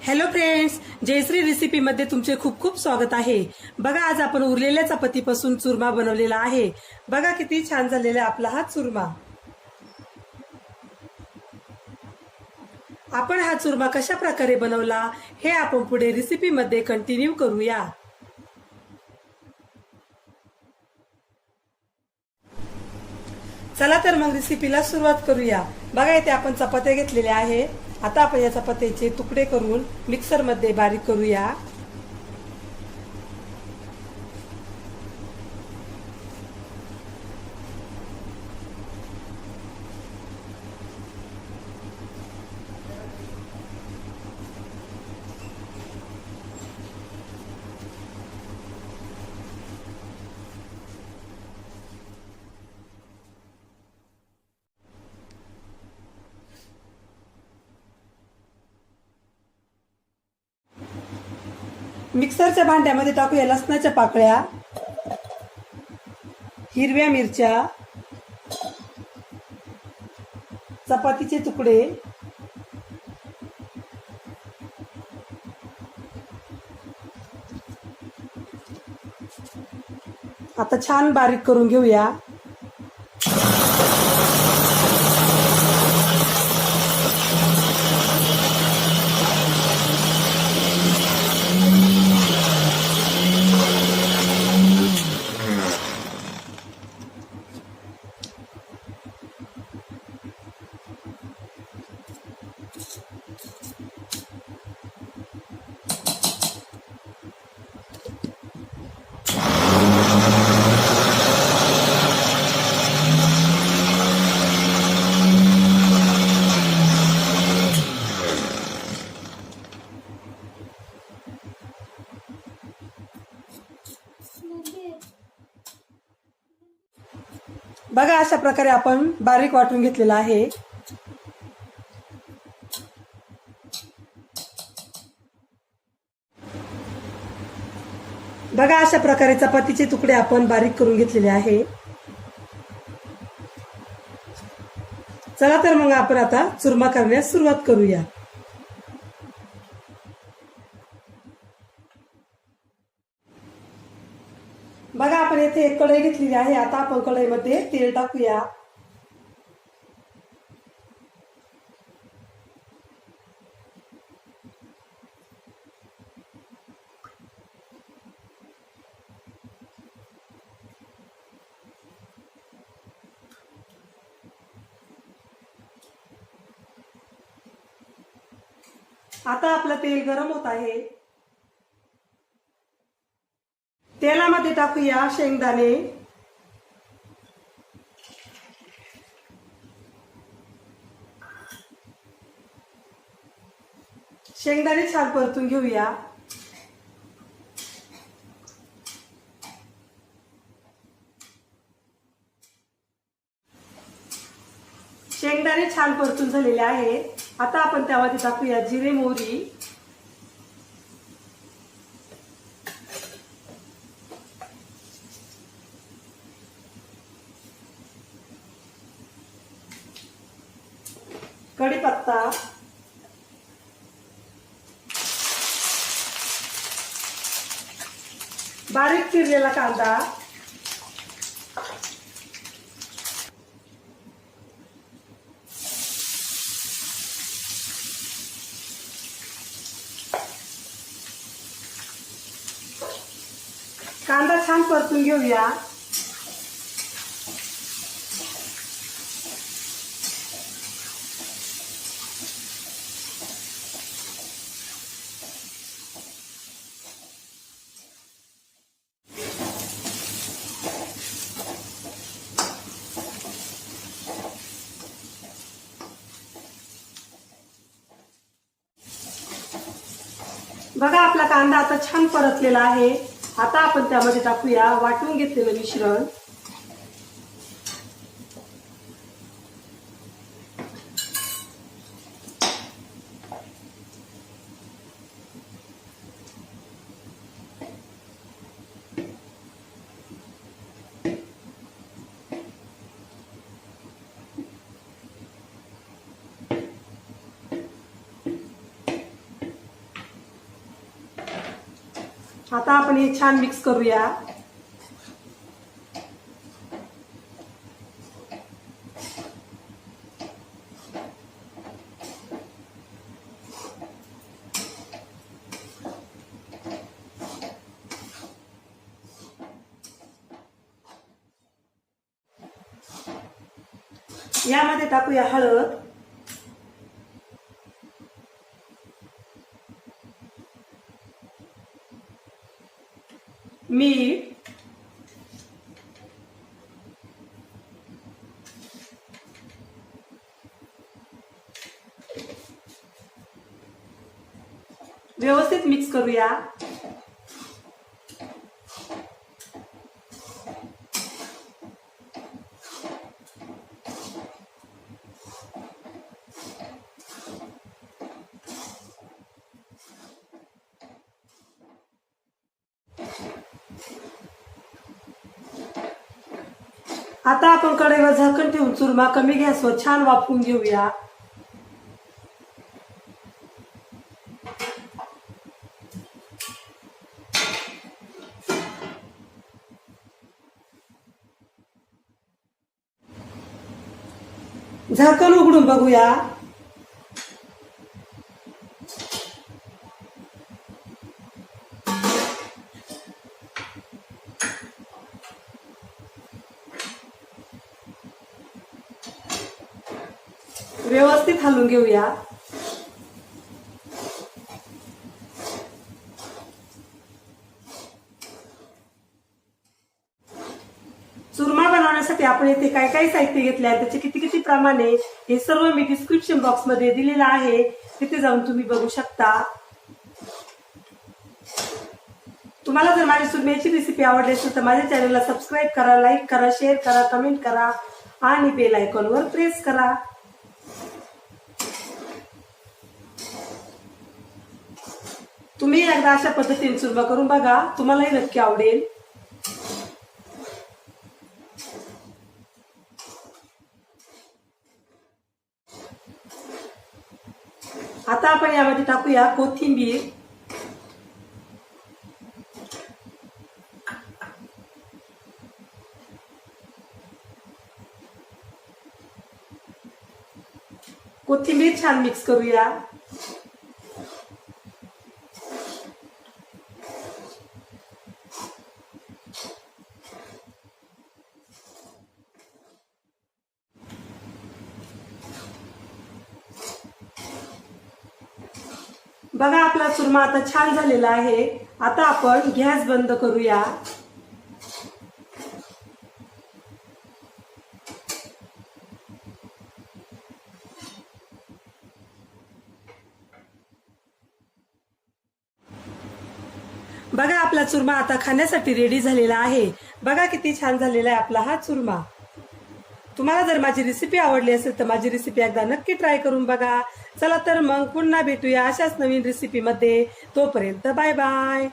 Hello friends, Jayashree recipe मध्ये तुमचे खूप खूप स्वागत आहे। बघा, आज आपण उरलेल्या चपातीपासून चुरमा बनवलेला आहे। बघा किती छान झालेला आपला हा चुरमा। आपण हा चुरमा कशा प्रकारे बनवला हे आपण पुढे रेसिपी मध्ये कंटिन्यू करूया। चला तर मग रेसिपीला सुरुवात करूया। बघा, इथे आपण चपात्या घेतलेल्या आहे। आता आपण या चपात्याचे तुकडे करून मिक्सर मध्ये बारीक करूया। मिक्सरच्या भांड्यामध्ये टाकूया लसणाच्या पाकळ्या, हिरव्या मिरच्या, चपातीचे तुकडे, आता छान बारीक करून घेऊया। बघा, अशा प्रकारे आपण बारीक वाटून घेतलेला आहे। बघा, अशा प्रकारे चपातीचे तुकडे आपण बारीक करून घेतलेले आहे। चला तर मग आपण आता चुरमा करण्यास सुरुवात करूया। बघा, आपण येथे एक कढई घेतलेली आहे। आता आपण कढईमध्ये तेल टाकूया। आता आपलं तेल गरम होत आहे। तेलामध्ये टाकूया शेंगदाणे, शेंगदाणे छान परतून घेऊया। शेंगदाणे छान परतून झालेले आहे। आता आपण त्यामध्ये टाकूया जिरे, मोहरी, कढीपत्ता, बारीक चिरलेला कांदा, कांदा छान परतून घेऊया। बघा, आपला कांदा आता छान परतलेला आहे। आता आपण त्यामध्ये टाकूया वाटून घेतलेलं मिश्रण, आता आपण हे छान मिक्स करूया. यामध्ये टाकूया हळद, मीठ, व्यवस्थित मिक्स करूया. आता आपण कढईवर झाकण ठेवून चुरमा कमी गॅसवर छान वाफवून घेऊया. झाकण उघडून बघूया. व्यवस्थित हलवून घेऊया. चुरमा बनवण्यासाठी आपण येथे काय काय साहित्य घेतले आहे, त्याचे किती किती प्रमाण आहे हे सर्व मी डिस्क्रिप्शन बॉक्स मध्ये दिलेलं आहे, तिथे जाऊन तुम्ही बघू शकता. तुम्हाला जर माझी चुरम्याची रेसिपी आवडली असेल तर माझ्या चॅनलला सबस्क्राईब करा, लाईक करा, शेअर करा, कमेंट करा आणि बेल आयकॉनवर प्रेस करा. तुम्ही एकदा अशा पद्धतीने चुरमा करून बघा, तुम्हालाही नक्की आवडेल. आता आपण यामध्ये टाकूया कोथिंबीर, कोथिंबीर छान मिक्स करूया. बघा आपला चुरमा आता छान झालेला आहे. आता आपण गॅस बंद करूया. बघा आपला चुरमा आता खाण्यासाठी रेडी झालेला आहे. बघा किती छान झालेला आहे आपला हा चुरमा. तुम्हाला जर माझी रेसिपी आवडली असेल तर माझी रेसिपी एकदा नक्की ट्राय करून बघा. चला तर मग पुन्हा भेटूया अशाच नवीन रेसिपी मध्ये. तोपर्यंत बाय बाय.